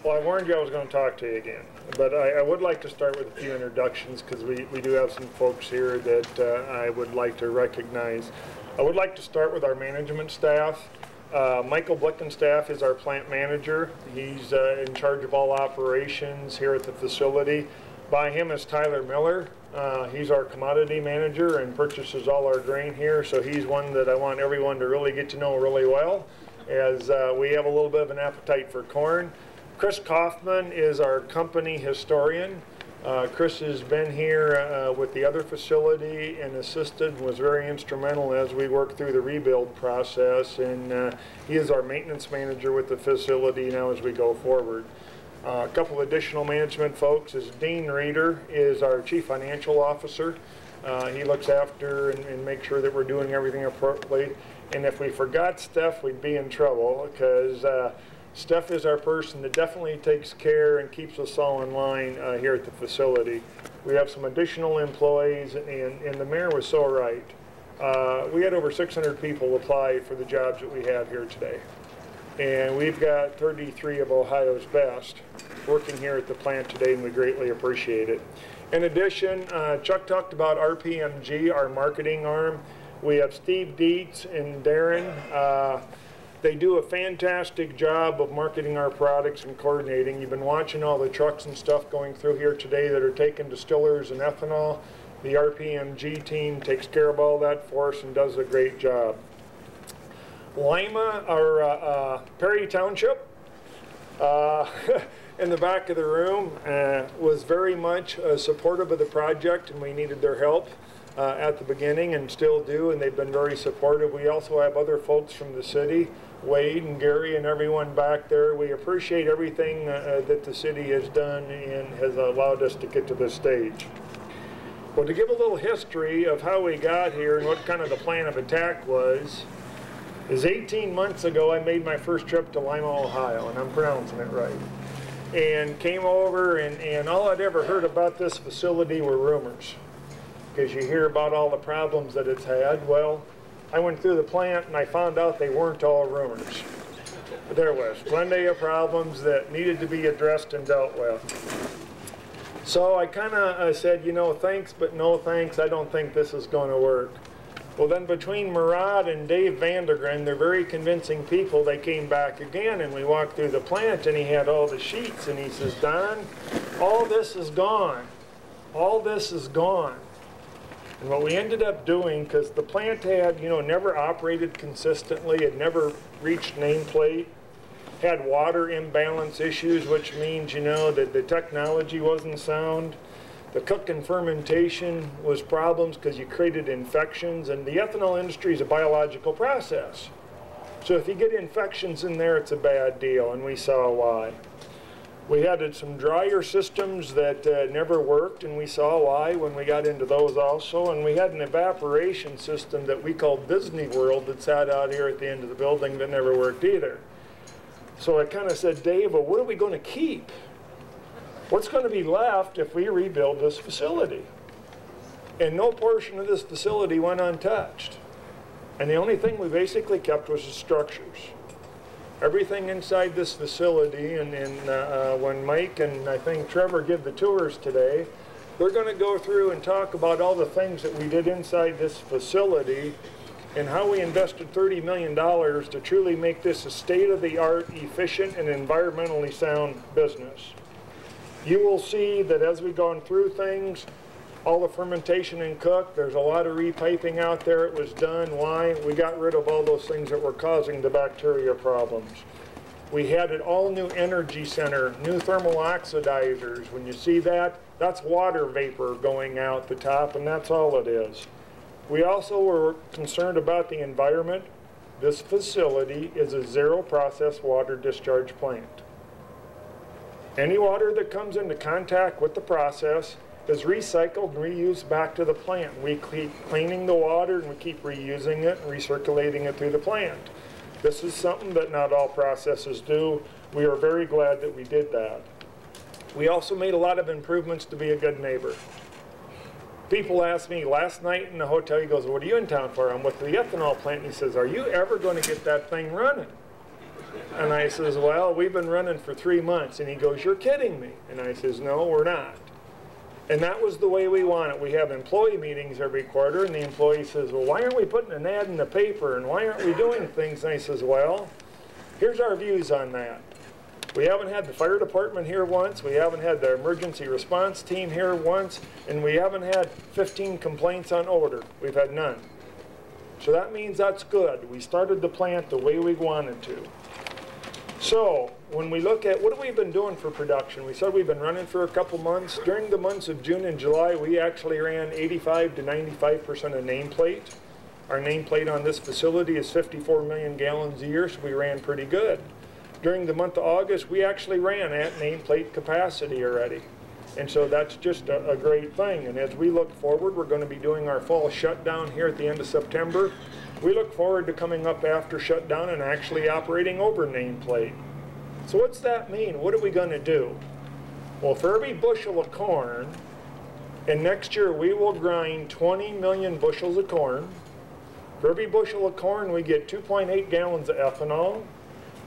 Well, I warned you I was going to talk to you again, but I would like to start with a few introductions because we do have some folks here that I would like to recognize. I would like to start with our management staff. Michael Blickenstaff is our plant manager. He's in charge of all operations here at the facility. By him is Tyler Miller. He's our commodity manager and purchases all our grain here, so he's one that I want everyone to really get to know really well, as we have a little bit of an appetite for corn. Chris Kaufman is our company historian. Chris has been here with the other facility and assisted and was very instrumental as we work through the rebuild process, and he is our maintenance manager with the facility now as we go forward. A couple additional management folks is Dean Reeder is our chief financial officer. He looks after and makes sure that we're doing everything appropriately, and if we forgot Steph, we'd be in trouble, because Steph is our person that definitely takes care and keeps us all in line here at the facility. We have some additional employees, and the mayor was so right. We had over 600 people apply for the jobs that we have here today. And we've got 33 of Ohio's best working here at the plant today, and we greatly appreciate it. In addition, Chuck talked about RPMG, our marketing arm. We have Steve Dietz and Darren. They do a fantastic job of marketing our products and coordinating. You've been watching all the trucks and stuff going through here today that are taking distillers and ethanol. The RPMG team takes care of all that for us and does a great job. Lima, our Perry Township, in the back of the room, was very much supportive of the project, and we needed their help at the beginning and still do, and they've been very supportive. We also have other folks from the city, Wade and Gary and everyone back there. We appreciate everything that the city has done and has allowed us to get to this stage. Well, to give a little history of how we got here and what kind of the plan of attack was, is 18 months ago I made my first trip to Lima, Ohio, and I'm pronouncing it right, and came over, and all I'd ever heard about this facility were rumors, because you hear about all the problems that it's had. Well, I went through the plant and I found out they weren't all rumors. There was plenty of problems that needed to be addressed and dealt with. So I kind of said, you know, thanks, but no thanks. I don't think this is going to work. Well, then between Murad and Dave Vandergren, they're very convincing people, they came back again, and we walked through the plant, and he had all the sheets, and he says, Don, all this is gone. All this is gone. And what we ended up doing, because the plant had, you know, never operated consistently, had never reached nameplate, had water imbalance issues, which means, you know, that the technology wasn't sound. The cook and fermentation was problems because you created infections, and the ethanol industry is a biological process. So if you get infections in there, it's a bad deal, and we saw why. We had some dryer systems that never worked, and we saw why when we got into those also. And we had an evaporation system that we called Disney World that sat out here at the end of the building that never worked either. So I kind of said, Dave, well, what are we going to keep? What's going to be left if we rebuild this facility? And no portion of this facility went untouched. And the only thing we basically kept was the structures. Everything inside this facility, and when Mike and I think Trevor give the tours today, they're going to go through and talk about all the things that we did inside this facility and how we invested $30 million to truly make this a state-of-the-art, efficient, and environmentally sound business. You will see that as we've gone through things, all the fermentation and cook, there's a lot of repiping out there. It was done. Why? We got rid of all those things that were causing the bacteria problems. We had an all-new energy center, new thermal oxidizers. When you see that, that's water vapor going out the top, and that's all it is. We also were concerned about the environment. This facility is a zero-process water discharge plant. Any water that comes into contact with the process is recycled and reused back to the plant. We keep cleaning the water, and we keep reusing it and recirculating it through the plant. This is something that not all processes do. We are very glad that we did that. We also made a lot of improvements to be a good neighbor. People asked me last night in the hotel, he goes, what are you in town for? I'm with the ethanol plant. And he says, are you ever going to get that thing running? And I says, well, we've been running for 3 months. And he goes, you're kidding me. And I says, no, we're not. And that was the way we want it. We have employee meetings every quarter, and the employee says, well, why aren't we putting an ad in the paper, and why aren't we doing things? And I says, well, here's our views on that. We haven't had the fire department here once, we haven't had the emergency response team here once, and we haven't had 15 complaints on odor. We've had none. So that means that's good. We started the plant the way we wanted to. So when we look at what have we been doing for production, we said we've been running for a couple months. During the months of June and July, we actually ran 85 to 95% of nameplate. Our nameplate on this facility is 54 million gallons a year, so we ran pretty good. During the month of August, we actually ran at nameplate capacity already. And so that's just a great thing. And as we look forward, we're going to be doing our fall shutdown here at the end of September. We look forward to coming up after shutdown and actually operating over nameplate. So what's that mean? What are we going to do? Well, for every bushel of corn, and next year we will grind 20 million bushels of corn. For every bushel of corn, we get 2.8 gallons of ethanol.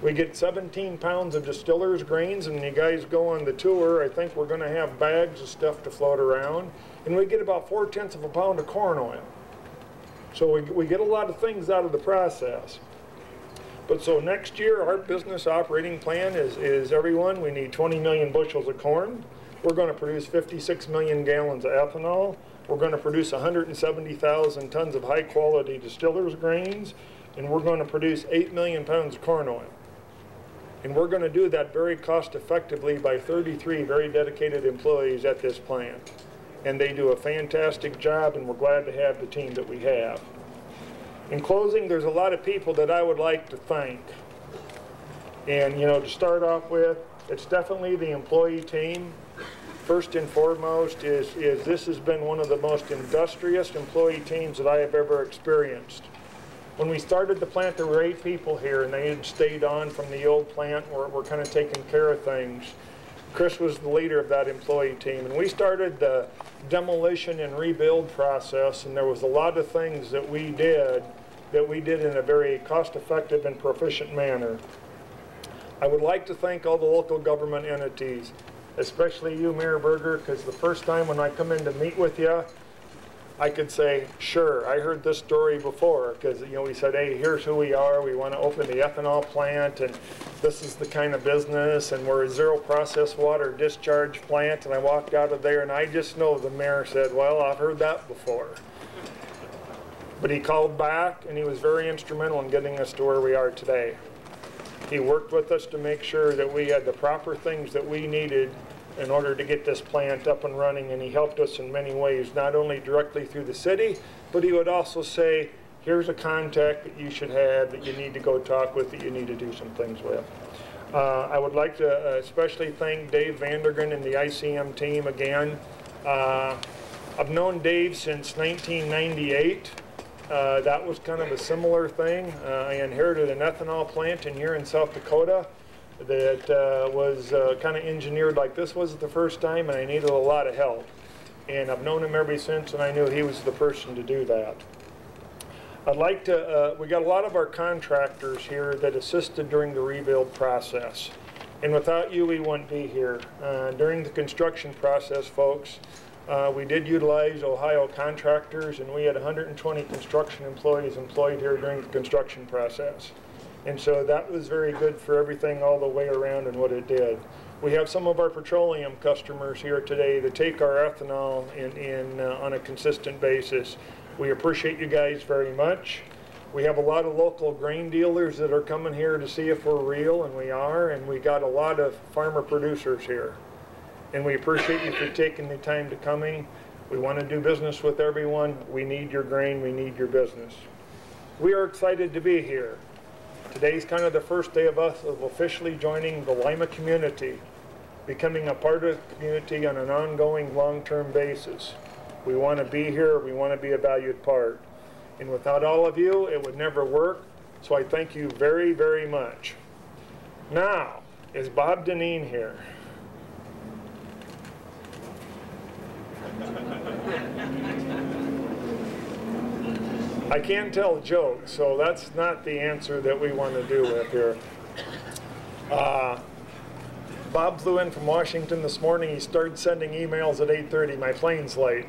We get 17 pounds of distiller's grains, and you guys go on the tour, I think we're going to have bags of stuff to float around. And we get about 4/10 of a pound of corn oil. So we get a lot of things out of the process. But so next year, our business operating plan is everyone, we need 20 million bushels of corn. We're going to produce 56 million gallons of ethanol. We're going to produce 170,000 tons of high quality distiller's grains. And we're going to produce 8 million pounds of corn oil. And we're going to do that very cost effectively by 33 very dedicated employees at this plant. And they do a fantastic job, and we're glad to have the team that we have. In closing, there's a lot of people that I would like to thank. And you know, to start off with, it's definitely the employee team. First and foremost is this has been one of the most industrious employee teams that I have ever experienced. When we started the plant, there were 8 people here, and they had stayed on from the old plant. We're kind of taking care of things. Chris was the leader of that employee team, and we started the demolition and rebuild process, and there was a lot of things that we did in a very cost-effective and proficient manner. I would like to thank all the local government entities, especially you, Mayor Berger, because the first time when I come in to meet with you, I could say, sure, I heard this story before, because you know, we said, hey, here's who we are, we want to open the ethanol plant, and this is the kind of business, and we're a zero process water discharge plant. And I walked out of there, and I just know the mayor said, well, I've heard that before. But he called back, and he was very instrumental in getting us to where we are today. He worked with us to make sure that we had the proper things that we needed in order to get this plant up and running, and he helped us in many ways, not only directly through the city, but he would also say, here's a contact that you should have, that you need to go talk with, that you need to do some things with. I would like to especially thank Dave Vandergren and the ICM team again. I've known Dave since 1998. That was kind of a similar thing. I inherited an ethanol plant here in South Dakota that was kind of engineered like this was the first time, and I needed a lot of help. And I've known him ever since, and I knew he was the person to do that. I'd like to, we got a lot of our contractors here that assisted during the rebuild process. And without you, we wouldn't be here. During the construction process, folks, we did utilize Ohio contractors, and we had 120 construction employees employed here during the construction process. And so that was very good for everything all the way around and what it did. We have some of our petroleum customers here today that take our ethanol on a consistent basis. We appreciate you guys very much. We have a lot of local grain dealers that are coming here to see if we're real, and we are, and we got a lot of farmer producers here. And we appreciate you for taking the time to coming. We want to do business with everyone. We need your grain, we need your business. We are excited to be here. Today's kind of the first day of us of officially joining the Lima community, becoming a part of the community on an ongoing long-term basis. We want to be here, we want to be a valued part. And without all of you, it would never work. So I thank you very, very much. Now, is Bob Deneen here? I can't tell jokes, so that's not the answer that we want to do with here. Bob flew in from Washington this morning. He started sending emails at 8:30. My plane's late.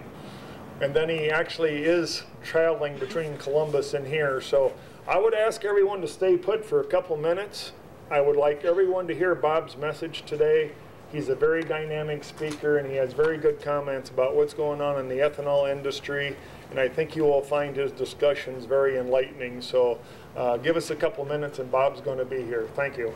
And then he actually is traveling between Columbus and here. So I would ask everyone to stay put for a couple minutes. I would like everyone to hear Bob's message today. He's a very dynamic speaker, and he has very good comments about what's going on in the ethanol industry. And I think you will find his discussions very enlightening. So give us a couple minutes, and Bob's going to be here. Thank you.